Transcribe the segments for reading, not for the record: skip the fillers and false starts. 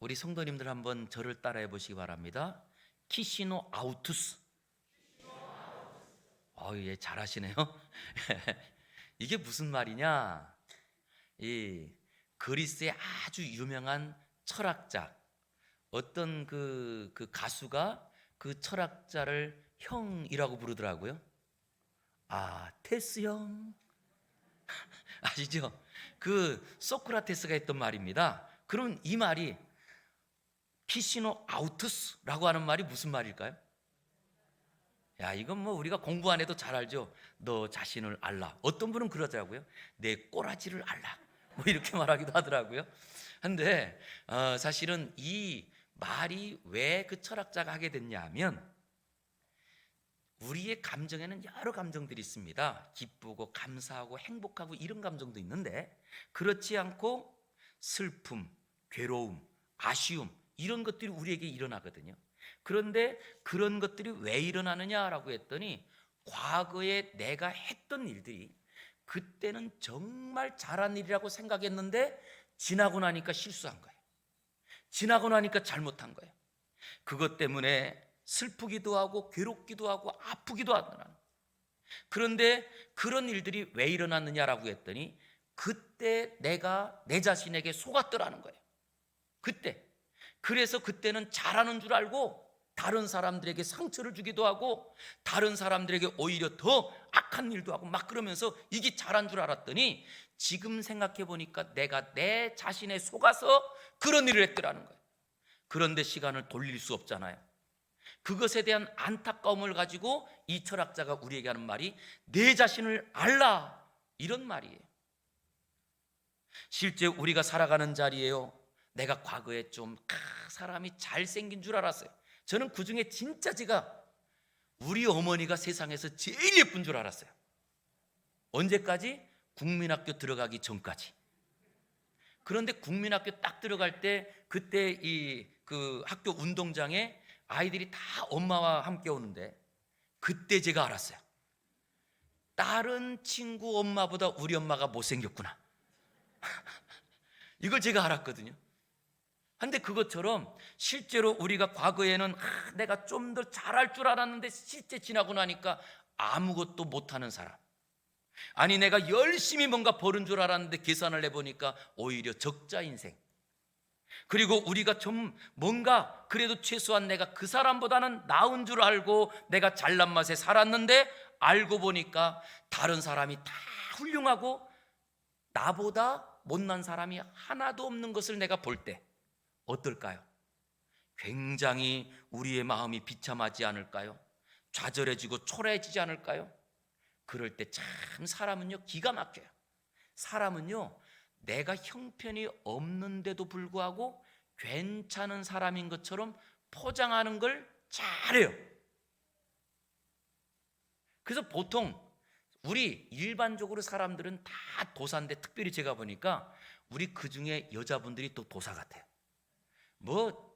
우리 성도님들 한번 저를 따라해 보시기 바랍니다. 키시노 아우투스. 예, 잘하시네요. 이게 무슨 말이냐? 이 그리스의 아주 유명한 철학자, 어떤 그 가수가 그 철학자를 형이라고 부르더라고요. 테스 형. 아시죠? 그 소크라테스가 했던 말입니다. 그럼 이 말이 키시노 아우투스라고 하는 말이 무슨 말일까요? 이건 뭐 우리가 공부 안 해도 잘 알죠. 너 자신을 알라. 어떤 분은 그러더라고요. 내 꼬라지를 알라. 뭐 이렇게 말하기도 하더라고요. 근데 사실은 이 말이 왜 그 철학자가 하게 됐냐 하면, 우리의 감정에는 여러 감정들이 있습니다. 기쁘고 감사하고 행복하고 이런 감정도 있는데, 그렇지 않고 슬픔, 괴로움, 아쉬움, 이런 것들이 우리에게 일어나거든요. 그런데 그런 것들이 왜 일어나느냐라고 했더니, 과거에 내가 했던 일들이 그때는 정말 잘한 일이라고 생각했는데 지나고 나니까 실수한 거예요. 지나고 나니까 잘못한 거예요. 그것 때문에 슬프기도 하고 괴롭기도 하고 아프기도 하더라. 그런데 그런 일들이 왜 일어났느냐라고 했더니, 그때 내가 내 자신에게 속았더라는 거예요. 그때. 그래서 그때는 잘하는 줄 알고 다른 사람들에게 상처를 주기도 하고 다른 사람들에게 오히려 더 악한 일도 하고 막 그러면서 이게 잘한 줄 알았더니, 지금 생각해 보니까 내가 내 자신에 속아서 그런 일을 했더라는 거예요. 그런데 시간을 돌릴 수 없잖아요. 그것에 대한 안타까움을 가지고 이 철학자가 우리에게 하는 말이 내 자신을 알라, 이런 말이에요. 실제 우리가 살아가는 자리에요, 내가 과거에 좀 사람이 잘생긴 줄 알았어요. 저는 그중에 진짜 제가 우리 어머니가 세상에서 제일 예쁜 줄 알았어요. 언제까지? 국민학교 들어가기 전까지. 그런데 국민학교 딱 들어갈 때, 그때 그 학교 운동장에 아이들이 다 엄마와 함께 오는데, 그때 제가 알았어요. 다른 친구 엄마보다 우리 엄마가 못생겼구나. 이걸 제가 알았거든요. 근데 그것처럼 실제로 우리가 과거에는 내가 좀 더 잘할 줄 알았는데 실제 지나고 나니까 아무것도 못하는 사람, 아니 내가 열심히 뭔가 버는 줄 알았는데 계산을 해보니까 오히려 적자 인생. 그리고 우리가 좀 뭔가 그래도 최소한 내가 그 사람보다는 나은 줄 알고 내가 잘난 맛에 살았는데, 알고 보니까 다른 사람이 다 훌륭하고 나보다 못난 사람이 하나도 없는 것을 내가 볼 때 어떨까요? 굉장히 우리의 마음이 비참하지 않을까요? 좌절해지고 초라해지지 않을까요? 그럴 때 참 사람은요 기가 막혀요. 사람은요 내가 형편이 없는데도 불구하고 괜찮은 사람인 것처럼 포장하는 걸 잘해요. 그래서 보통 우리 일반적으로 사람들은 다 도사인데, 특별히 제가 보니까 우리 그중에 여자분들이 또 도사 같아요. 뭐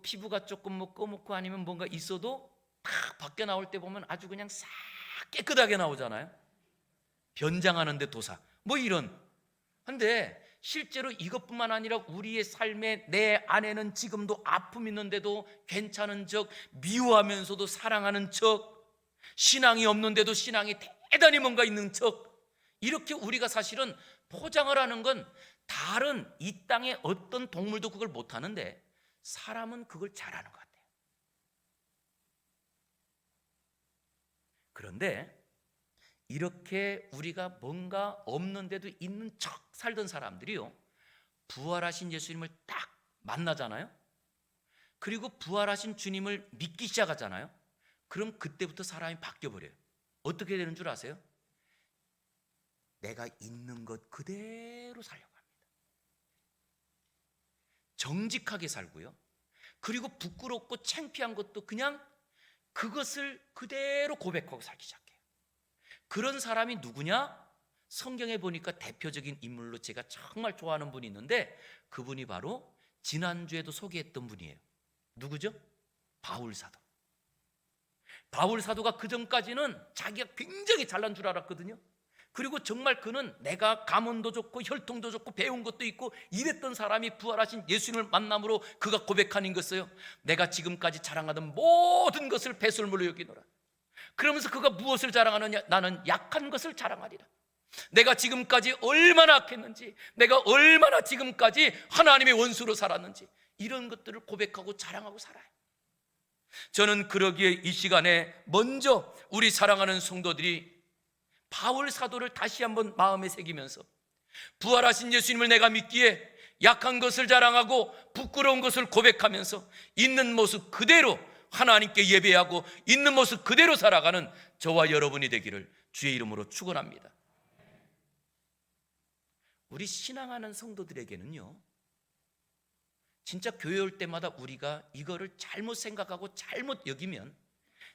피부가 조금 꺼먹고 아니면 뭔가 있어도 딱 밖에 나올 때 보면 아주 그냥 싹 깨끗하게 나오잖아요. 변장하는데 도사, 이런. 근데 실제로 이것뿐만 아니라 우리의 삶에 내 안에는 지금도 아픔 있는데도 괜찮은 척, 미워하면서도 사랑하는 척, 신앙이 없는데도 신앙이 대단히 뭔가 있는 척, 이렇게 우리가 사실은 포장을 하는 건, 다른 이 땅의 어떤 동물도 그걸 못하는데 사람은 그걸 잘하는 것 같아요. 그런데 이렇게 우리가 뭔가 없는데도 있는 척 살던 사람들이요, 부활하신 예수님을 딱 만나잖아요. 그리고 부활하신 주님을 믿기 시작하잖아요. 그럼 그때부터 사람이 바뀌어버려요. 어떻게 되는 줄 아세요? 내가 있는 것 그대로 살려고 합니다. 정직하게 살고요, 그리고 부끄럽고 창피한 것도 그냥 그것을 그대로 고백하고 살기 시작해요. 그런 사람이 누구냐? 성경에 보니까 대표적인 인물로 제가 정말 좋아하는 분이 있는데, 그분이 바로 지난주에도 소개했던 분이에요. 누구죠? 바울 사도. 바울 사도가 그 전까지는 자기가 굉장히 잘난 줄 알았거든요. 그리고 정말 그는 내가 가문도 좋고 혈통도 좋고 배운 것도 있고 이랬던 사람이 부활하신 예수님을 만남으로 그가 고백하는 것이요, 내가 지금까지 자랑하던 모든 것을 배설물로 여기노라. 그러면서 그가 무엇을 자랑하느냐? 나는 약한 것을 자랑하리라. 내가 지금까지 얼마나 악했는지, 내가 얼마나 지금까지 하나님의 원수로 살았는지, 이런 것들을 고백하고 자랑하고 살아요. 저는 그러기에 이 시간에 먼저 우리 사랑하는 성도들이 바울 사도를 다시 한번 마음에 새기면서 부활하신 예수님을 내가 믿기에 약한 것을 자랑하고 부끄러운 것을 고백하면서 있는 모습 그대로 하나님께 예배하고 있는 모습 그대로 살아가는 저와 여러분이 되기를 주의 이름으로 축원합니다. 우리 신앙하는 성도들에게는요, 진짜 교회 올 때마다 우리가 이거를 잘못 생각하고 잘못 여기면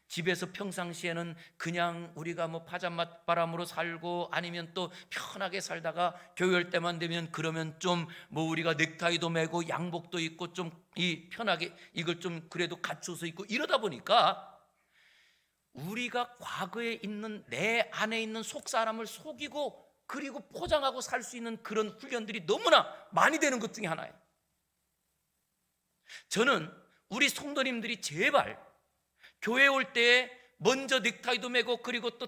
집에서 평상시에는 그냥 우리가 뭐 파자바람으로 살고 아니면 또 편하게 살다가 교회 올 때만 되면 그러면 좀 뭐 우리가 넥타이도 매고 양복도 입고 좀 이 편하게 이걸 좀 그래도 갖춰서 입고 이러다 보니까 우리가 과거에 있는 내 안에 있는 속사람을 속이고 그리고 포장하고 살 수 있는 그런 훈련들이 너무나 많이 되는 것 중에 하나예요. 저는 우리 성도님들이 제발 교회 올 때 먼저 넥타이도 매고 그리고 또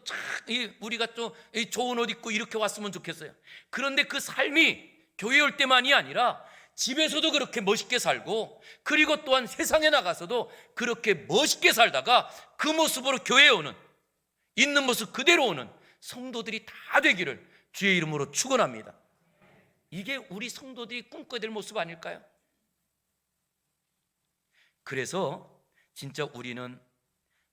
우리가 또 좋은 옷 입고 이렇게 왔으면 좋겠어요. 그런데 그 삶이 교회 올 때만이 아니라 집에서도 그렇게 멋있게 살고 그리고 또한 세상에 나가서도 그렇게 멋있게 살다가 그 모습으로 교회에 오는, 있는 모습 그대로 오는 성도들이 다 되기를 주의 이름으로 축원합니다. 이게 우리 성도들이 꿈꿔야 될 모습 아닐까요? 그래서 진짜 우리는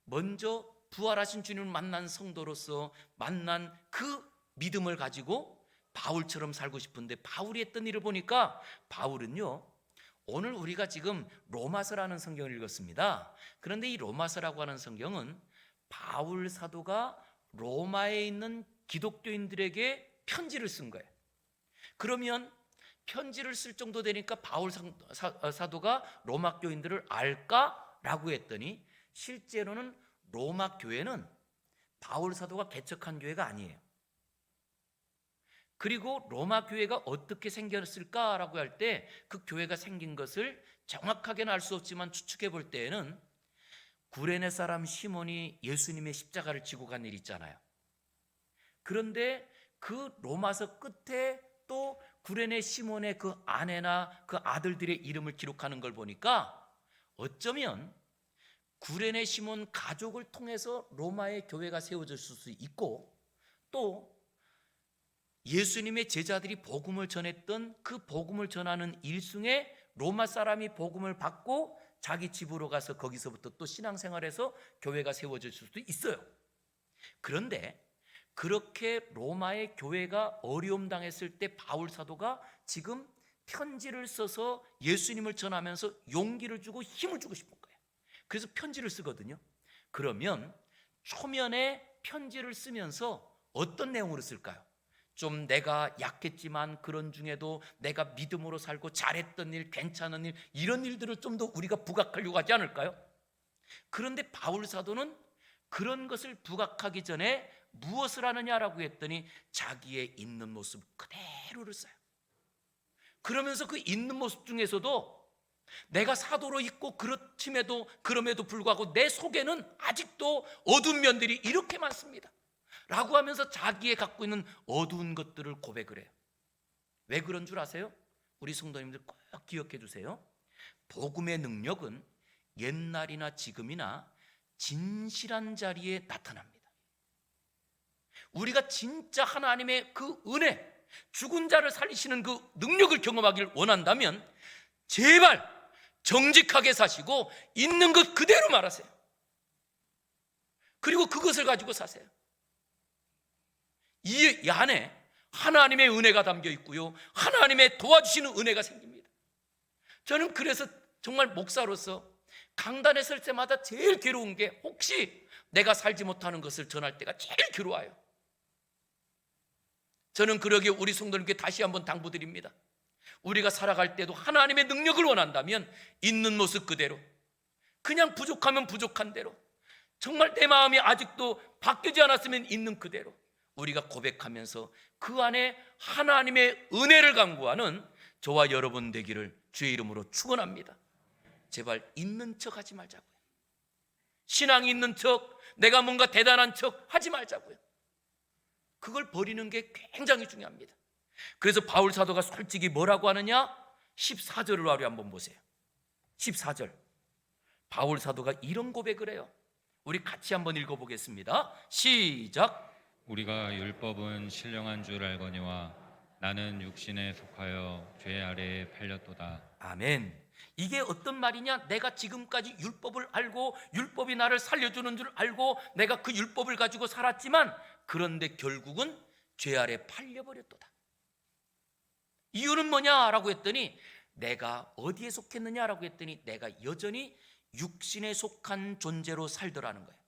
먼저 부활하신 주님을 만난 성도로서 만난 그 믿음을 가지고 바울처럼 살고 싶은데, 바울이 했던 일을 보니까 바울은요, 오늘 우리가 지금 로마서라는 성경을 읽었습니다. 그런데 이 로마서라고 하는 성경은 바울 사도가 로마에 있는 기독교인들에게 편지를 쓴 거예요. 그러면 편지를 쓸 정도 되니까 바울 사도가 로마 교인들을 알까라고 했더니 실제로는 로마 교회는 바울 사도가 개척한 교회가 아니에요. 그리고 로마 교회가 어떻게 생겼을까라고 할 때 그 교회가 생긴 것을 정확하게는 알 수 없지만 추측해 볼 때에는 구레네 사람 시몬이 예수님의 십자가를 지고 간 일 있잖아요. 그런데 그 로마서 끝에 또 구레네 시몬의 그 아내나 그 아들들의 이름을 기록하는 걸 보니까 어쩌면 구레네 시몬 가족을 통해서 로마의 교회가 세워졌을 수 있고, 또 예수님의 제자들이 복음을 전했던 그 복음을 전하는 일승에 로마 사람이 복음을 받고 자기 집으로 가서 거기서부터 또 신앙생활에서 교회가 세워질 수도 있어요. 그런데 그렇게 로마의 교회가 어려움 당했을 때 바울 사도가 지금 편지를 써서 예수님을 전하면서 용기를 주고 힘을 주고 싶은 거예요. 그래서 편지를 쓰거든요. 그러면 초면에 편지를 쓰면서 어떤 내용으로 쓸까요? 좀 내가 약했지만 그런 중에도 내가 믿음으로 살고 잘했던 일, 괜찮은 일, 이런 일들을 좀 더 우리가 부각하려고 하지 않을까요? 그런데 바울 사도는 그런 것을 부각하기 전에 무엇을 하느냐라고 했더니 자기의 있는 모습 그대로를 써요. 그러면서 그 있는 모습 중에서도 내가 사도로 있고 그럼에도 불구하고 내 속에는 아직도 어두운 면들이 이렇게 많습니다 라고 하면서 자기의 갖고 있는 어두운 것들을 고백을 해요. 왜 그런 줄 아세요? 우리 성도님들 꼭 기억해 주세요. 복음의 능력은 옛날이나 지금이나 진실한 자리에 나타납니다. 우리가 진짜 하나님의 그 은혜, 죽은 자를 살리시는 그 능력을 경험하길 원한다면 제발 정직하게 사시고 있는 것 그대로 말하세요. 그리고 그것을 가지고 사세요. 이 안에 하나님의 은혜가 담겨 있고요, 하나님의 도와주시는 은혜가 생깁니다. 저는 그래서 정말 목사로서 강단에 설 때마다 제일 괴로운 게 혹시 내가 살지 못하는 것을 전할 때가 제일 괴로워요. 저는 그러기에 우리 성도님께 다시 한번 당부드립니다. 우리가 살아갈 때도 하나님의 능력을 원한다면 있는 모습 그대로, 그냥 부족하면 부족한 대로, 정말 내 마음이 아직도 바뀌지 않았으면 있는 그대로 우리가 고백하면서 그 안에 하나님의 은혜를 강구하는 저와 여러분 되기를 주의 이름으로 축원합니다. 제발 있는 척 하지 말자고요. 신앙이 있는 척, 내가 뭔가 대단한 척 하지 말자고요. 그걸 버리는 게 굉장히 중요합니다. 그래서 바울 사도가 솔직히 뭐라고 하느냐? 14절을 우리 한번 보세요. 14절 바울 사도가 이런 고백을 해요. 우리 같이 한번 읽어보겠습니다. 시작. 우리가 율법은 신령한 줄 알거니와 나는 육신에 속하여 죄 아래에 팔렸도다. 아멘. 이게 어떤 말이냐? 내가 지금까지 율법을 알고 율법이 나를 살려주는 줄 알고 내가 그 율법을 가지고 살았지만 그런데 결국은 죄 아래 팔려버렸도다. 이유는 뭐냐라고 했더니 내가 어디에 속했느냐라고 했더니 내가 여전히 육신에 속한 존재로 살더라는 거예요.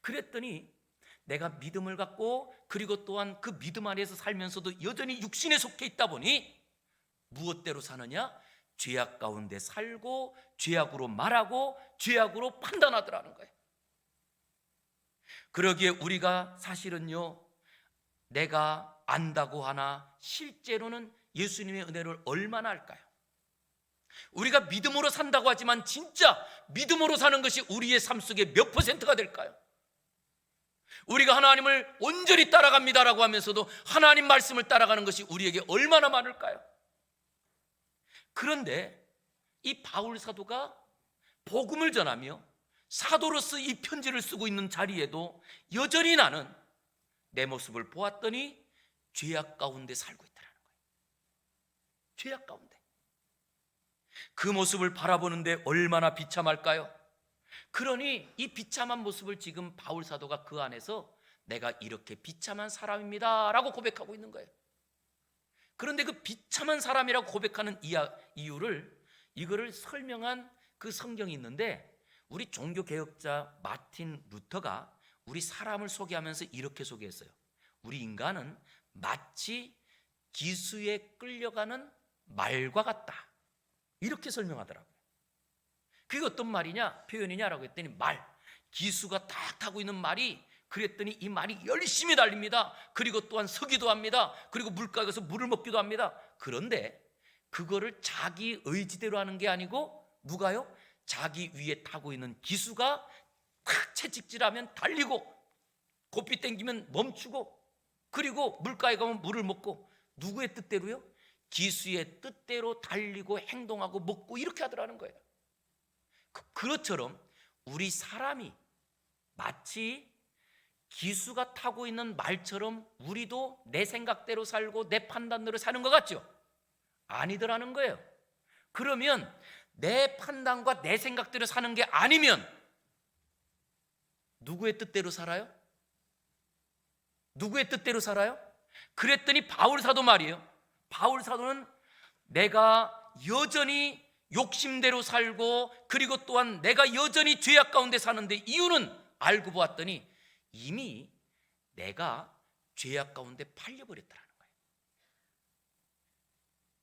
그랬더니 내가 믿음을 갖고 그리고 또한 그 믿음 안에서 살면서도 여전히 육신에 속해 있다 보니 무엇대로 사느냐? 죄악 가운데 살고 죄악으로 말하고 죄악으로 판단하더라는 거예요. 그러기에 우리가 사실은요, 내가 안다고 하나 실제로는 예수님의 은혜를 얼마나 알까요? 우리가 믿음으로 산다고 하지만 진짜 믿음으로 사는 것이 우리의 삶 속에 몇 퍼센트가 될까요? 우리가 하나님을 온전히 따라갑니다라고 하면서도 하나님 말씀을 따라가는 것이 우리에게 얼마나 많을까요? 그런데 이 바울 사도가 복음을 전하며 사도로서 이 편지를 쓰고 있는 자리에도 여전히 나는 내 모습을 보았더니 죄악 가운데 살고 있다는 거예요. 죄악 가운데. 그 모습을 바라보는데 얼마나 비참할까요? 그러니 이 비참한 모습을 지금 바울 사도가 그 안에서 내가 이렇게 비참한 사람입니다 라고 고백하고 있는 거예요. 그런데 그 비참한 사람이라고 고백하는 이유를 이거를 설명한 그 성경이 있는데 우리 종교개혁자 마틴 루터가 우리 사람을 소개하면서 이렇게 소개했어요. 우리 인간은 마치 기수에 끌려가는 말과 같다, 이렇게 설명하더라고요. 그게 어떤 말이냐, 표현이냐라고 했더니 말, 기수가 딱 타고 있는 말이, 그랬더니 이 말이 열심히 달립니다. 그리고 또한 서기도 합니다. 그리고 물가에 가서 물을 먹기도 합니다. 그런데 그거를 자기 의지대로 하는 게 아니고 누가요? 자기 위에 타고 있는 기수가 탁 채찍질하면 달리고 고삐 땡기면 멈추고 그리고 물가에 가면 물을 먹고 누구의 뜻대로요? 기수의 뜻대로 달리고 행동하고 먹고 이렇게 하더라는 거예요. 그것처럼 우리 사람이 마치 기수가 타고 있는 말처럼 우리도 내 생각대로 살고 내 판단대로 사는 것 같죠? 아니더라는 거예요. 그러면 내 판단과 내 생각대로 사는 게 아니면 누구의 뜻대로 살아요? 누구의 뜻대로 살아요? 그랬더니 바울 사도 말이에요. 바울 사도는 내가 여전히 욕심대로 살고 그리고 또한 내가 여전히 죄악 가운데 사는데 이유는 알고 보았더니 이미 내가 죄악 가운데 팔려버렸다는 거예요.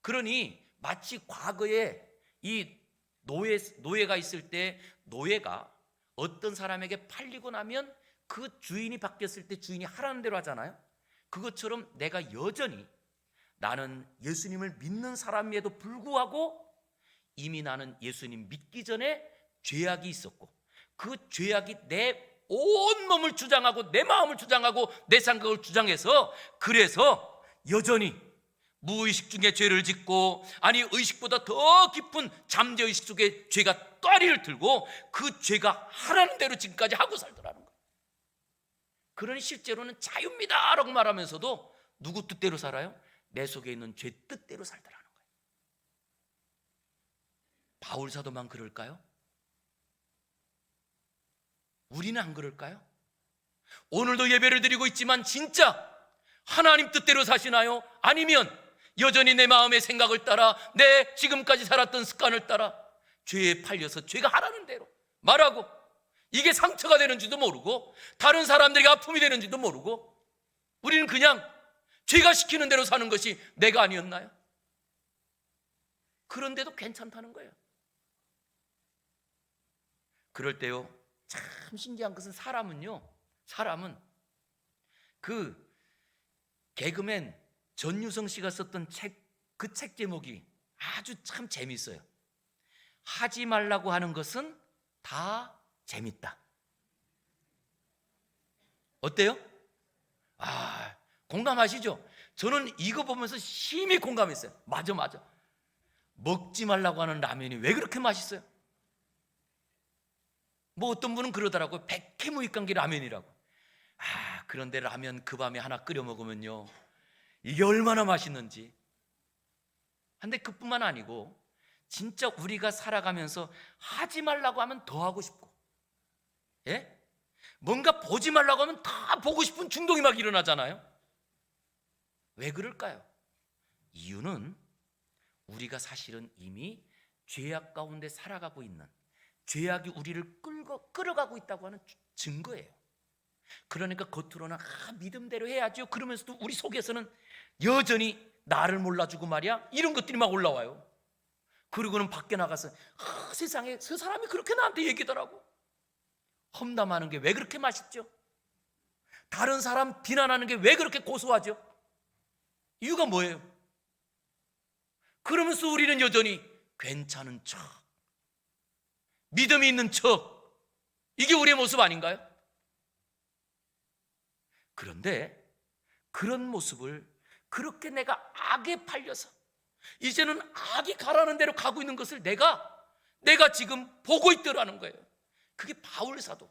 그러니 마치 과거에 이 노예가 있을 때 노예가 어떤 사람에게 팔리고 나면 그 주인이 바뀌었을 때 주인이 하라는 대로 하잖아요. 그것처럼 내가 여전히 나는 예수님을 믿는 사람임에도 불구하고 이미 나는 예수님 믿기 전에 죄악이 있었고 그 죄악이 내 온몸을 주장하고 내 마음을 주장하고 내 생각을 주장해서 그래서 여전히 무의식 중에 죄를 짓고 아니 의식보다 더 깊은 잠재의식 속에 죄가 또아리를 들고 그 죄가 하라는 대로 지금까지 하고 살더라는 거예요. 그러니 실제로는 자유입니다 라고 말하면서도 누구 뜻대로 살아요? 내 속에 있는 죄 뜻대로 살더라는 거예요. 바울 사도만 그럴까요? 우리는 안 그럴까요? 오늘도 예배를 드리고 있지만 진짜 하나님 뜻대로 사시나요? 아니면 여전히 내 마음의 생각을 따라 내 지금까지 살았던 습관을 따라 죄에 팔려서 죄가 하라는 대로 말하고 이게 상처가 되는지도 모르고 다른 사람들에게 아픔이 되는지도 모르고 우리는 그냥 죄가 시키는 대로 사는 것이 내가 아니었나요? 그런데도 괜찮다는 거예요. 그럴 때요 참 신기한 것은 사람은 그 개그맨 전유성 씨가 썼던 책, 그 책 제목이 아주 참 재밌어요. 하지 말라고 하는 것은 다 재밌다. 어때요? 공감하시죠? 저는 이거 보면서 심히 공감했어요. 맞아. 먹지 말라고 하는 라면이 왜 그렇게 맛있어요? 뭐 어떤 분은 그러더라고요. 백해무익감기 라면이라고. 그런데 라면 그 밤에 하나 끓여 먹으면요, 이게 얼마나 맛있는지. 근데 그뿐만 아니고 진짜 우리가 살아가면서 하지 말라고 하면 더 하고 싶고, 예? 뭔가 보지 말라고 하면 다 보고 싶은 충동이 막 일어나잖아요. 왜 그럴까요? 이유는 우리가 사실은 이미 죄악 가운데 살아가고 있는, 죄악이 우리를 끌어가고 있다고 하는 증거예요. 그러니까 겉으로는 믿음대로 해야죠. 그러면서도 우리 속에서는 여전히 나를 몰라주고 말이야, 이런 것들이 막 올라와요. 그리고는 밖에 나가서 세상에 저 사람이 그렇게 나한테 얘기더라고. 험담하는 게 왜 그렇게 맛있죠? 다른 사람 비난하는 게 왜 그렇게 고소하죠? 이유가 뭐예요? 그러면서 우리는 여전히 괜찮은 척, 믿음이 있는 척, 이게 우리의 모습 아닌가요? 그런데 그런 모습을 그렇게 내가 악에 팔려서 이제는 악이 가라는 대로 가고 있는 것을 내가 지금 보고 있더라는 거예요. 그게 바울 사도,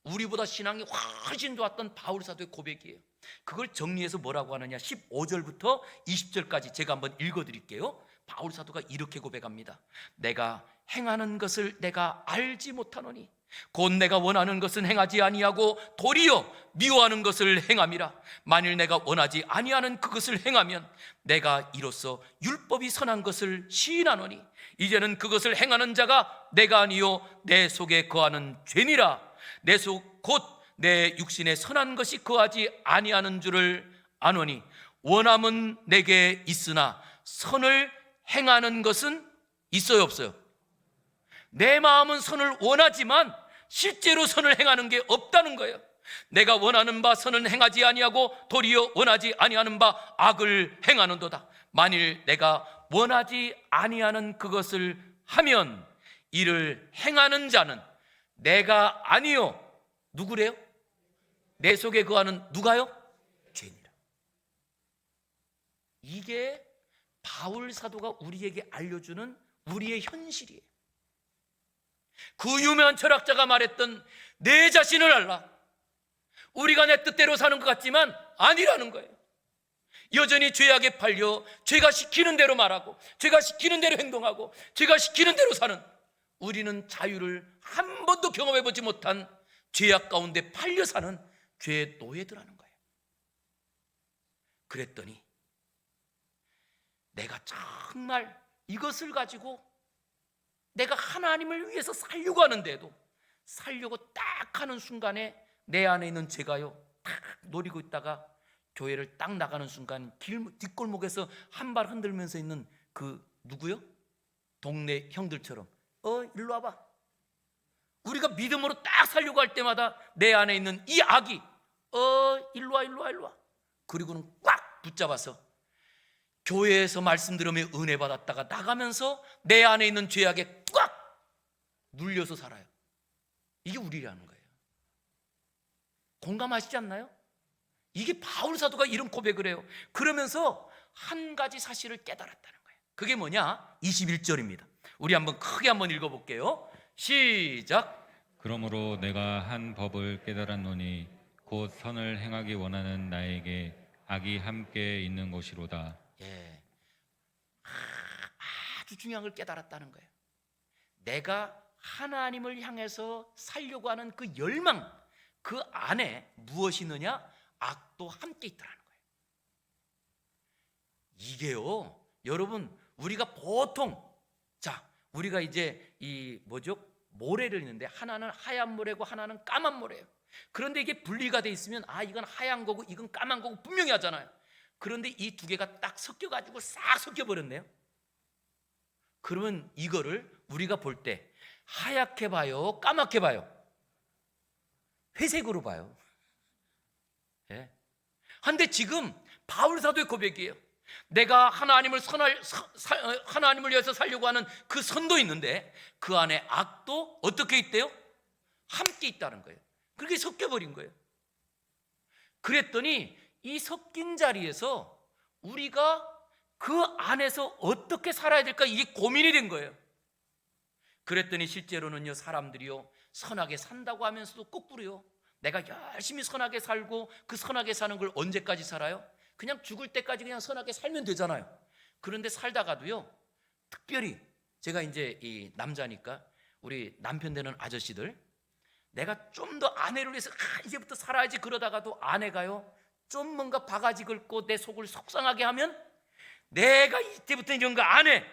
우리보다 신앙이 훨씬 좋았던 바울 사도의 고백이에요. 그걸 정리해서 뭐라고 하느냐, 15절부터 20절까지 제가 한번 읽어드릴게요. 바울 사도가 이렇게 고백합니다. 내가 행하는 것을 내가 알지 못하노니 곧 내가 원하는 것은 행하지 아니하고 도리어 미워하는 것을 행함이라. 만일 내가 원하지 아니하는 그것을 행하면 내가 이로써 율법이 선한 것을 시인하노니 이제는 그것을 행하는 자가 내가 아니요 내 속에 거하는 죄니라. 내 속 곧 내 육신에 선한 것이 거하지 아니하는 줄을 아노니 원함은 내게 있으나 선을 행하는 것은 있어요, 없어요? 내 마음은 선을 원하지만 실제로 선을 행하는 게 없다는 거예요. 내가 원하는 바 선은 행하지 아니하고 도리어 원하지 아니하는 바 악을 행하는도다. 만일 내가 원하지 아니하는 그것을 하면 이를 행하는 자는 내가 아니요, 누구래요? 내 속에 거하는 누가요? 죄니라. 이게 바울 사도가 우리에게 알려주는 우리의 현실이에요. 그 유명한 철학자가 말했던 내 자신을 알라. 우리가 내 뜻대로 사는 것 같지만 아니라는 거예요. 여전히 죄악에 팔려 죄가 시키는 대로 말하고 죄가 시키는 대로 행동하고 죄가 시키는 대로 사는, 우리는 자유를 한 번도 경험해보지 못한 죄악 가운데 팔려 사는 죄의 노예들하는 거예요. 그랬더니 내가 정말 이것을 가지고 내가 하나님을 위해서 살려고 하는데도, 살려고 딱 하는 순간에 내 안에 있는 죄가요 딱 노리고 있다가 교회를 딱 나가는 순간 뒷골목에서 한 발 흔들면서 있는 그 누구요? 동네 형들처럼 일로 와봐. 우리가 믿음으로 딱 살려고 할 때마다 내 안에 있는 이 악이 일로 와. 그리고는 꽉 붙잡아서 교회에서 말씀 들으며 은혜 받았다가 나가면서 내 안에 있는 죄악에 꽉 눌려서 살아요. 이게 우리라는 거예요. 공감하시지 않나요? 이게 바울 사도가 이런 고백을 해요. 그러면서 한 가지 사실을 깨달았다는 거예요. 그게 뭐냐? 21절입니다. 우리 한번 크게 한번 읽어볼게요. 시작. 그러므로 내가 한 법을 깨달았노니 곧 선을 행하기 원하는 나에게 악이 함께 있는 것이로다. 예, 아주 중요한 걸 깨달았다는 거예요. 내가 하나님을 향해서 살려고 하는 그 열망, 그 안에 무엇이 있느냐? 악도 함께 있더라는 거예요. 이게요, 여러분, 우리가 보통, 우리가 이제 이 모래를 있는데 하나는 하얀 모래고 하나는 까만 모래예요. 그런데 이게 분리가 돼 있으면 이건 하얀 거고 이건 까만 거고 분명히 하잖아요. 그런데 이 두 개가 딱 섞여가지고 싹 섞여버렸네요. 그러면 이거를 우리가 볼 때 하얗게 봐요, 까맣게 봐요? 회색으로 봐요. 예. 근데 지금 바울 사도의 고백이에요. 내가 하나님을 위해서 살려고 하는 그 선도 있는데 그 안에 악도 어떻게 있대요? 함께 있다는 거예요. 그렇게 섞여버린 거예요. 그랬더니 이 섞인 자리에서 우리가 그 안에서 어떻게 살아야 될까 이게 고민이 된 거예요. 그랬더니 실제로는요, 사람들이요 선하게 산다고 하면서도 거꾸로요, 내가 열심히 선하게 살고 그 선하게 사는 걸 언제까지 살아요? 그냥 죽을 때까지 그냥 선하게 살면 되잖아요. 그런데 살다가도요, 특별히 제가 이제 이 남자니까 우리 남편 되는 아저씨들, 내가 좀 더 아내를 위해서 이제부터 살아야지 그러다가도 아내가요 좀 뭔가 바가지 긁고 내 속을 속상하게 하면 내가 이때부터 이런 거 안 해.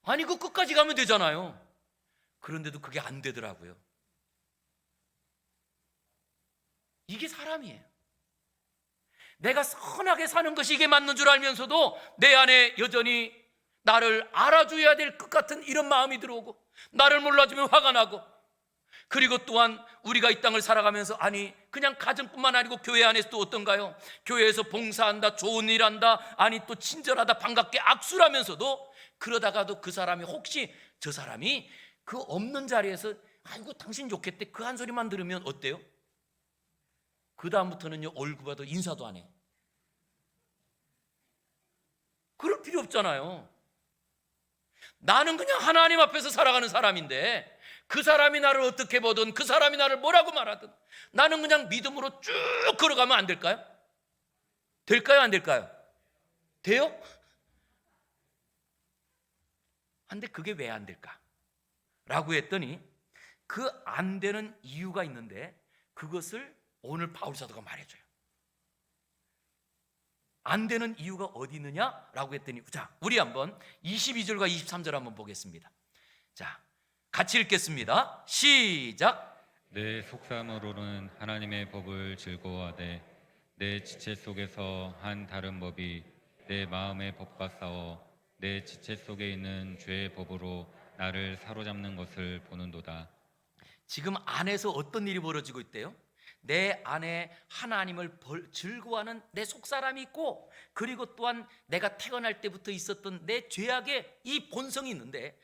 아니 그 끝까지 가면 되잖아요. 그런데도 그게 안 되더라고요. 이게 사람이에요. 내가 선하게 사는 것이 이게 맞는 줄 알면서도 내 안에 여전히 나를 알아줘야 될 것 같은 이런 마음이 들어오고, 나를 몰라주면 화가 나고, 그리고 또한 우리가 이 땅을 살아가면서 아니 그냥 가정뿐만 아니고 교회 안에서도 어떤가요? 교회에서 봉사한다, 좋은 일 한다, 아니 또 친절하다, 반갑게 악수를 하면서도 그러다가도 그 사람이 혹시 저 사람이 그 없는 자리에서 아이고 당신 좋겠대 그 한 소리만 들으면 어때요? 그 다음부터는요 얼굴 봐도 인사도 안 해. 그럴 필요 없잖아요. 나는 그냥 하나님 앞에서 살아가는 사람인데 그 사람이 나를 어떻게 보든 그 사람이 나를 뭐라고 말하든 나는 그냥 믿음으로 쭉 걸어가면 안 될까요? 될까요? 안 될까요? 돼요? 근데 그게 왜 안 될까? 라고 했더니 그 안 되는 이유가 있는데 그것을 오늘 바울 사도가 말해줘요. 안 되는 이유가 어디 있느냐라고 했더니, 자, 우리 한번 22절과 23절 한번 보겠습니다. 자, 같이 읽겠습니다. 시작. 내 속삼으로는 하나님의 법을 즐거워하되 내 지체 속에서 한 다른 법이 내 마음의 법과 싸워 내 지체 속에 있는 죄의 법으로 나를 사로잡는 것을 보는도다. 지금 안에서 어떤 일이 벌어지고 있대요? 내 안에 하나님을 즐거워하는 내 속사람이 있고, 그리고 또한 내가 태어날 때부터 있었던 내 죄악의 이 본성이 있는데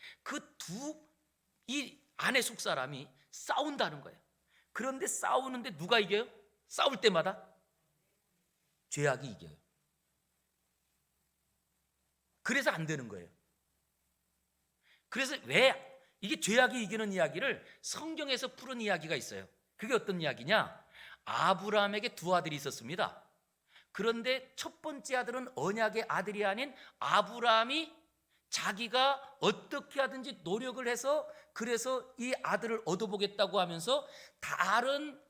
이 안에 속사람이 싸운다는 거예요. 그런데 싸우는데 누가 이겨요? 싸울 때마다 죄악이 이겨요. 그래서 안 되는 거예요. 그래서 왜 이게 죄악이 이기는 이야기를 성경에서 푸른 이야기가 있어요. 그게 어떤 이야기냐? 아브라함에게 두 아들이 있었습니다. 그런데 첫 번째 아들은 언약의 아들이 아닌 아브라함이 자기가 어떻게 하든지 노력을 해서 그래서 이 아들을 얻어보겠다고 하면서 다른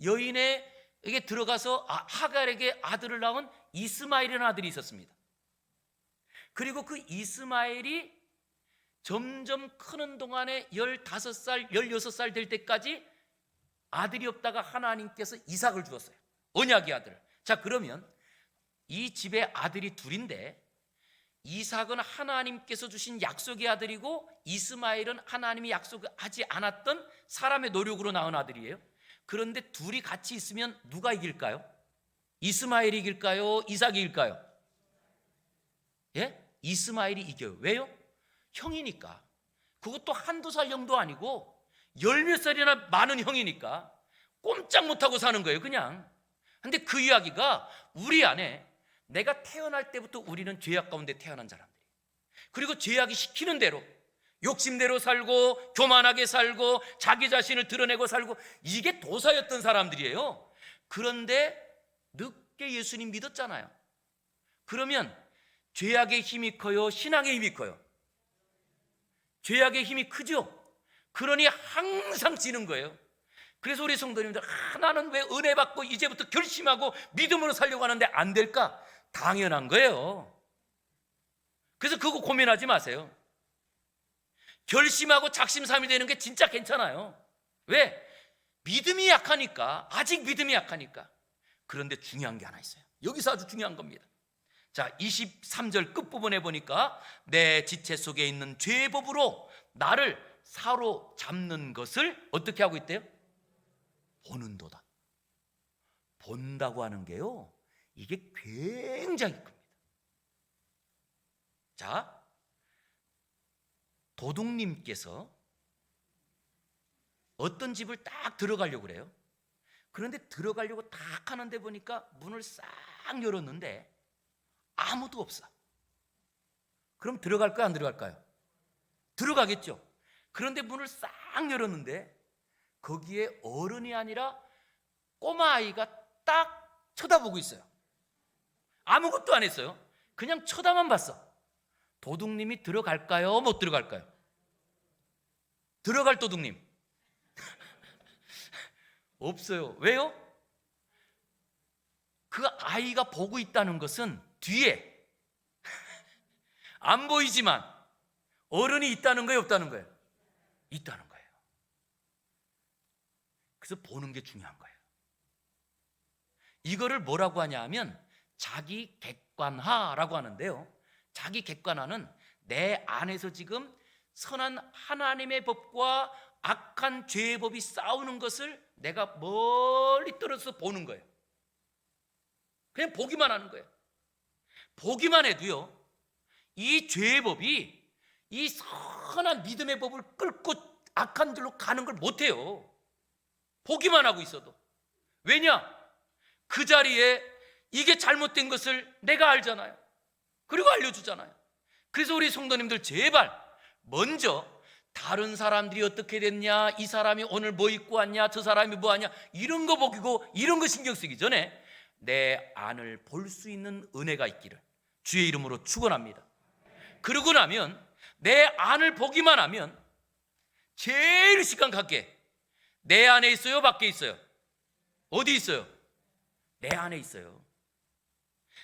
여인에게 들어가서 하갈에게 아들을 낳은 이스마엘이라는 아들이 있었습니다. 그리고 그 이스마엘이 점점 크는 동안에 15살, 16살 될 때까지 아들이 없다가 하나님께서 이삭을 주었어요. 언약의 아들. 자, 그러면 이 집에 아들이 둘인데 이삭은 하나님께서 주신 약속의 아들이고 이스마엘은 하나님이 약속하지 않았던 사람의 노력으로 낳은 아들이에요. 그런데 둘이 같이 있으면 누가 이길까요? 이스마엘이 이길까요? 이삭이 이길까요? 예? 이스마엘이 이겨요. 왜요? 형이니까. 그것도 한두 살 형도 아니고 10몇 살이나 많은 형이니까 꼼짝 못하고 사는 거예요, 그냥. 근데 그 이야기가 우리 안에 내가 태어날 때부터 우리는 죄악 가운데 태어난 사람들이에요. 그리고 죄악이 시키는 대로 욕심대로 살고 교만하게 살고 자기 자신을 드러내고 살고 이게 도사였던 사람들이에요. 그런데 늦게 예수님 믿었잖아요. 그러면 죄악의 힘이 커요? 신앙의 힘이 커요? 죄악의 힘이 크죠? 그러니 항상 지는 거예요. 그래서 우리 성도님들 나는 왜 은혜 받고 이제부터 결심하고 믿음으로 살려고 하는데 안 될까? 당연한 거예요. 그래서 그거 고민하지 마세요. 결심하고 작심삼이 되는 게 진짜 괜찮아요. 왜? 믿음이 약하니까. 아직 믿음이 약하니까. 그런데 중요한 게 하나 있어요. 여기서 아주 중요한 겁니다. 자, 23절 끝부분에 보니까 내 지체 속에 있는 죄의 법으로 나를 사로잡는 것을 어떻게 하고 있대요? 보는도다. 본다고 하는 게요, 이게 굉장히 큽니다. 자, 도둑님께서 어떤 집을 딱 들어가려고 그래요. 그런데 들어가려고 딱 하는데 보니까 문을 싹 열었는데 아무도 없어. 그럼 들어갈까요, 안 들어갈까요? 들어가겠죠. 그런데 문을 싹 열었는데 거기에 어른이 아니라 꼬마 아이가 딱 쳐다보고 있어요. 아무것도 안 했어요. 그냥 쳐다만 봤어. 도둑님이 들어갈까요, 못 들어갈까요? 들어갈 도둑님 없어요. 왜요? 그 아이가 보고 있다는 것은 뒤에 안 보이지만 어른이 있다는 거예요, 없다는 거예요? 있다는 거예요. 그래서 보는 게 중요한 거예요. 이거를 뭐라고 하냐 하면 자기 객관화라고 하는데요, 자기 객관화는 내 안에서 지금 선한 하나님의 법과 악한 죄의 법이 싸우는 것을 내가 멀리 떨어져서 보는 거예요. 그냥 보기만 하는 거예요. 보기만 해도요, 이 죄의 법이 이 선한 믿음의 법을 끌고 악한 길로 가는 걸 못해요. 보기만 하고 있어도. 왜냐? 그 자리에 이게 잘못된 것을 내가 알잖아요. 그리고 알려주잖아요. 그래서 우리 성도님들 제발 먼저 다른 사람들이 어떻게 됐냐, 이 사람이 오늘 뭐 입고 왔냐, 저 사람이 뭐 하냐, 이런 거 보고 이런 거 신경 쓰기 전에 내 안을 볼 수 있는 은혜가 있기를 주의 이름으로 축원합니다. 그러고 나면 내 안을 보기만 하면 제일 시간 갖게 내 안에 있어요, 밖에 있어요? 어디 있어요? 내 안에 있어요.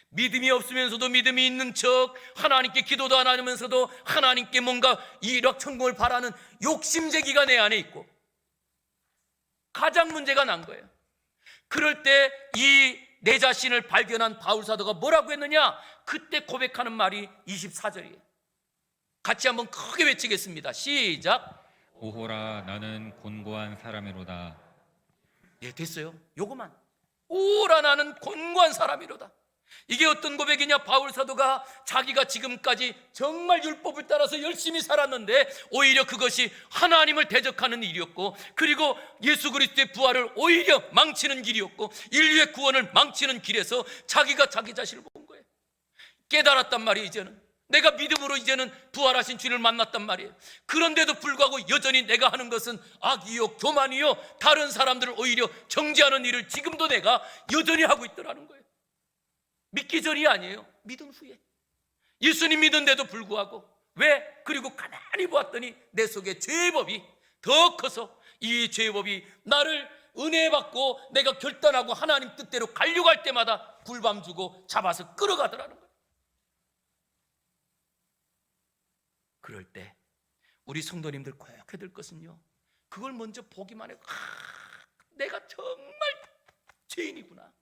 믿음이 없으면서도 믿음이 있는 척, 하나님께 기도도 안 하면서도 하나님께 뭔가 일확천금을 바라는 욕심쟁이가 내 안에 있고, 가장 문제가 난 거예요. 그럴 때 이 내 자신을 발견한 바울 사도가 뭐라고 했느냐? 그때 고백하는 말이 24절이에요. 같이 한번 크게 외치겠습니다. 시작. 오호라 나는 곤고한 사람이로다. 예, 됐어요. 요거만. 오라 나는 곤고한 사람이로다. 이게 어떤 고백이냐? 바울 사도가 자기가 지금까지 정말 율법을 따라서 열심히 살았는데 오히려 그것이 하나님을 대적하는 일이었고, 그리고 예수 그리스도의 부활을 오히려 망치는 길이었고, 인류의 구원을 망치는 길에서 자기가 자기 자신을 본 거예요. 깨달았단 말이에요. 이제는 내가 믿음으로 이제는 부활하신 주를 만났단 말이에요. 그런데도 불구하고 여전히 내가 하는 것은 악이요 교만이요 다른 사람들을 오히려 정죄하는 일을 지금도 내가 여전히 하고 있더라는 거예요. 믿기 전이 아니에요. 믿은 후에. 예수님 믿은데도 불구하고. 왜? 그리고 가만히 보았더니 내 속에 죄의 법이 더 커서 이 죄의 법이 나를 은혜 받고 내가 결단하고 하나님 뜻대로 가려고 할 때마다 불밤 주고 잡아서 끌어가더라는 거예요. 그럴 때 우리 성도님들 꼭 해야 될 것은요, 그걸 먼저 보기만 해도 내가 정말 죄인이구나.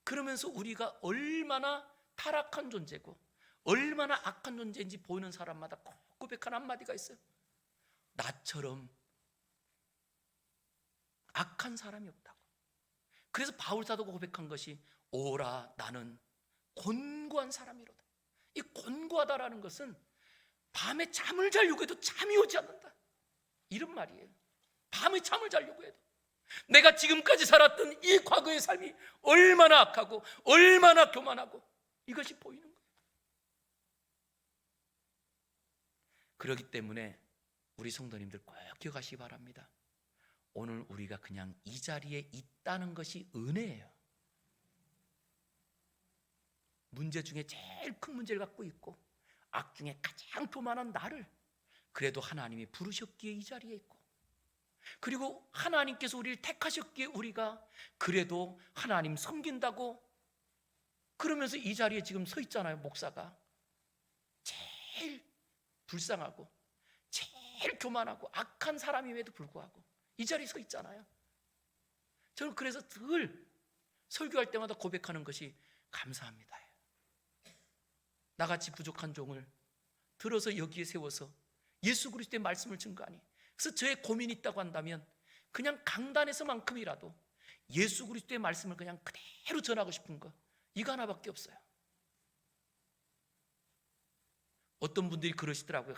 그러면서 우리가 얼마나 타락한 존재고 얼마나 악한 존재인지 보이는 사람마다 꼭 고백하는 한마디가 있어요. 나처럼 악한 사람이 없다고. 그래서 바울 사도가 고백한 것이 오라 나는 곤고한 사람이로다. 이 곤고하다라는 것은 밤에 잠을 자려고 해도 잠이 오지 않는다, 이런 말이에요. 밤에 잠을 자려고 해도 내가 지금까지 살았던 이 과거의 삶이 얼마나 악하고 얼마나 교만하고 이것이 보이는 거예요. 그렇기 때문에 우리 성도님들 꼭 기억하시기 바랍니다. 오늘 우리가 그냥 이 자리에 있다는 것이 은혜예요. 문제 중에 제일 큰 문제를 갖고 있고 악 중에 가장 교만한 나를 그래도 하나님이 부르셨기에 이 자리에 있고, 그리고 하나님께서 우리를 택하셨기에 우리가 그래도 하나님 섬긴다고 그러면서 이 자리에 지금 서 있잖아요. 목사가 제일 불쌍하고 제일 교만하고 악한 사람임에도 불구하고 이 자리에 서 있잖아요. 저는 그래서 늘 설교할 때마다 고백하는 것이 감사합니다. 나같이 부족한 종을 들어서 여기에 세워서 예수 그리스도의 말씀을 증거하니, 그래서 저의 고민이 있다고 한다면 그냥 강단에서만큼이라도 예수 그리스도의 말씀을 그냥 그대로 전하고 싶은 거, 이거 하나밖에 없어요. 어떤 분들이 그러시더라고요.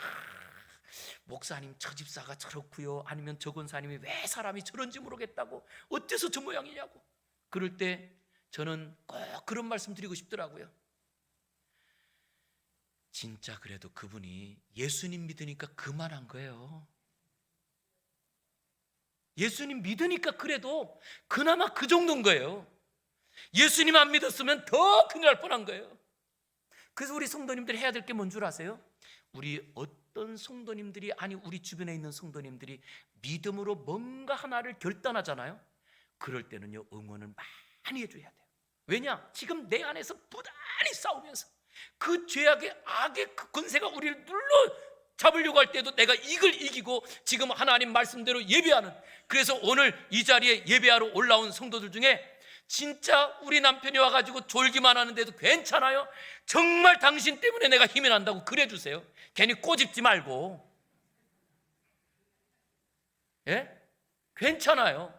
목사님, 저 집사가 저렇고요, 아니면 저 권사님이 왜 사람이 저런지 모르겠다고, 어째서 저 모양이냐고. 그럴 때 저는 꼭 그런 말씀 드리고 싶더라고요. 진짜 그래도 그분이 예수님 믿으니까 그만한 거예요. 예수님 믿으니까 그래도 그나마 그 정도인 거예요. 예수님 안 믿었으면 더 큰일 날 뻔한 거예요. 그래서 우리 성도님들이 해야 될 게 뭔 줄 아세요? 우리 어떤 성도님들이, 아니 우리 주변에 있는 성도님들이 믿음으로 뭔가 하나를 결단하잖아요. 그럴 때는요, 응원을 많이 해줘야 돼요. 왜냐? 지금 내 안에서 부단히 싸우면서 그 죄악의 악의 그 권세가 우리를 눌러 잡으려고 할 때도 내가 이걸 이기고 지금 하나님 말씀대로 예배하는, 그래서 오늘 이 자리에 예배하러 올라온 성도들 중에 진짜 우리 남편이 와가지고 졸기만 하는데도 괜찮아요? 정말 당신 때문에 내가 힘이 난다고 그래 주세요. 괜히 꼬집지 말고. 예? 괜찮아요.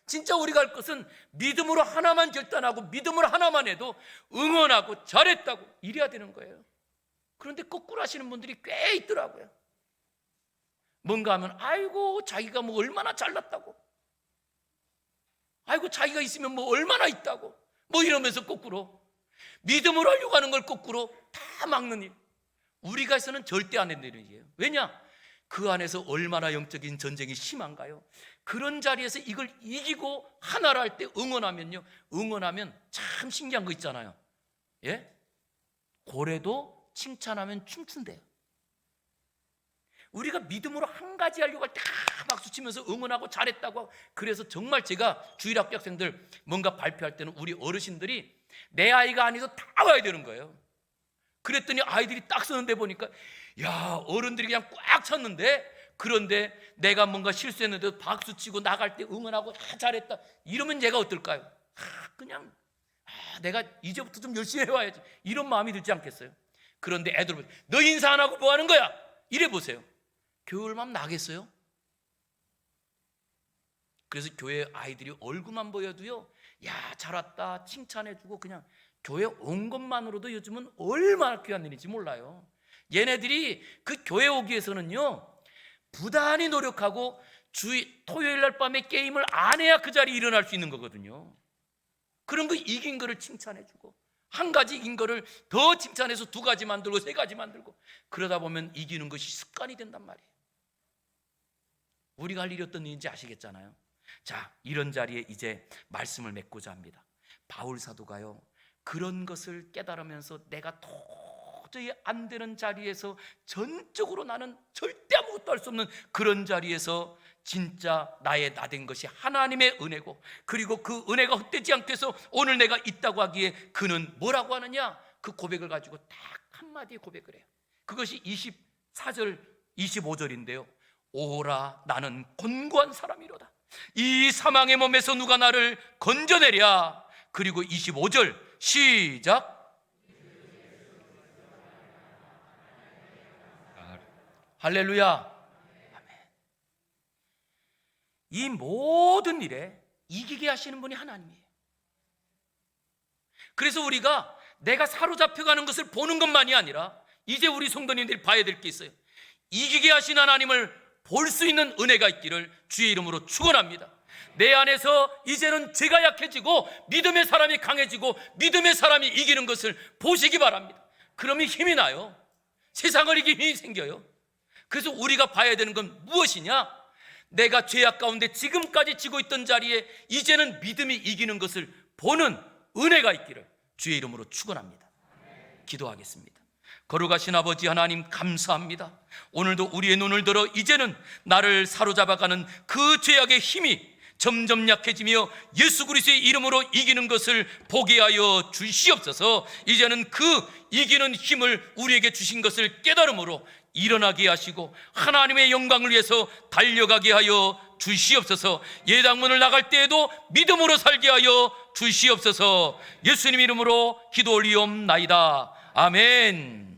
진짜 우리가 할 것은 믿음으로 하나만 결단하고 믿음으로 하나만 해도 응원하고 잘했다고 이래야 되는 거예요. 그런데 거꾸로 하시는 분들이 꽤 있더라고요. 뭔가 하면 아이고 자기가 뭐 얼마나 잘났다고, 아이고 자기가 있으면 뭐 얼마나 있다고, 뭐 이러면서 거꾸로 믿음으로 하려고 하는 걸 거꾸로 다 막는 일. 우리가 해서는 절대 안 되는 일이에요. 왜냐? 그 안에서 얼마나 영적인 전쟁이 심한가요? 그런 자리에서 이걸 이기고 하나를 할 때 응원하면요, 응원하면 참 신기한 거 있잖아요. 예? 고래도 칭찬하면 춤춘대요. 우리가 믿음으로 한 가지 하려고 할 때 박수 치면서 응원하고 잘했다고 하고, 그래서 정말 제가 주일학교 학생들 뭔가 발표할 때는 우리 어르신들이 내 아이가 아니서 다 와야 되는 거예요. 그랬더니 아이들이 딱 서는데 보니까 야, 어른들이 그냥 꽉 찼는데, 그런데 내가 뭔가 실수했는데도 박수 치고 나갈 때 응원하고 잘했다 이러면 얘가 어떨까요? 그냥 내가 이제부터 좀 열심히 해와야지, 이런 마음이 들지 않겠어요? 그런데 애들 보세요. 너 인사 안 하고 뭐 하는 거야? 이래 보세요. 교회 얼마나 나겠어요? 그래서 교회 아이들이 얼굴만 보여도요, 야 잘 왔다 칭찬해주고, 그냥 교회 온 것만으로도 요즘은 얼마나 귀한 일인지 몰라요. 얘네들이 그 교회 오기 위해서는요 부단히 노력하고 토요일 날 밤에 게임을 안 해야 그 자리에 일어날 수 있는 거거든요. 그런 거 이긴 거를 칭찬해주고, 한 가지 이긴 거를 더 칭찬해서 두 가지 만들고 세 가지 만들고, 그러다 보면 이기는 것이 습관이 된단 말이에요. 우리가 할 일이 어떤 일인지 아시겠잖아요. 자, 이런 자리에 이제 말씀을 맺고자 합니다. 바울 사도가요, 그런 것을 깨달으면서 내가 도저히 안 되는 자리에서, 전적으로 나는 절대 아무것도 할 수 없는 그런 자리에서 진짜 나의 나된 것이 하나님의 은혜고, 그리고 그 은혜가 헛되지 않게 해서 오늘 내가 있다고 하기에 그는 뭐라고 하느냐? 그 고백을 가지고 딱 한마디의 고백을 해요. 그것이 24절 25절인데요 오라 나는 곤고한 사람이로다. 이 사망의 몸에서 누가 나를 건져내랴. 그리고 25절 시작. 할렐루야. 이 모든 일에 이기게 하시는 분이 하나님이에요. 그래서 우리가 내가 사로잡혀가는 것을 보는 것만이 아니라 이제 우리 성도님들이 봐야 될 게 있어요. 이기게 하신 하나님을 볼 수 있는 은혜가 있기를 주의 이름으로 축원합니다. 내 안에서 이제는 죄가 약해지고 믿음의 사람이 강해지고 믿음의 사람이 이기는 것을 보시기 바랍니다. 그러면 힘이 나요. 세상을 이기는 힘이 생겨요. 그래서 우리가 봐야 되는 건 무엇이냐? 내가 죄악 가운데 지금까지 지고 있던 자리에 이제는 믿음이 이기는 것을 보는 은혜가 있기를 주의 이름으로 축원합니다. 기도하겠습니다. 거룩하신 아버지 하나님 감사합니다. 오늘도 우리의 눈을 들어 이제는 나를 사로잡아가는 그 죄악의 힘이 점점 약해지며 예수 그리스도의 이름으로 이기는 것을 보게 하여 주시옵소서. 이제는 그 이기는 힘을 우리에게 주신 것을 깨달음으로 일어나게 하시고 하나님의 영광을 위해서 달려가게 하여 주시옵소서. 예당문을 나갈 때에도 믿음으로 살게 하여 주시옵소서. 예수님 이름으로 기도 올리옵나이다. 아멘.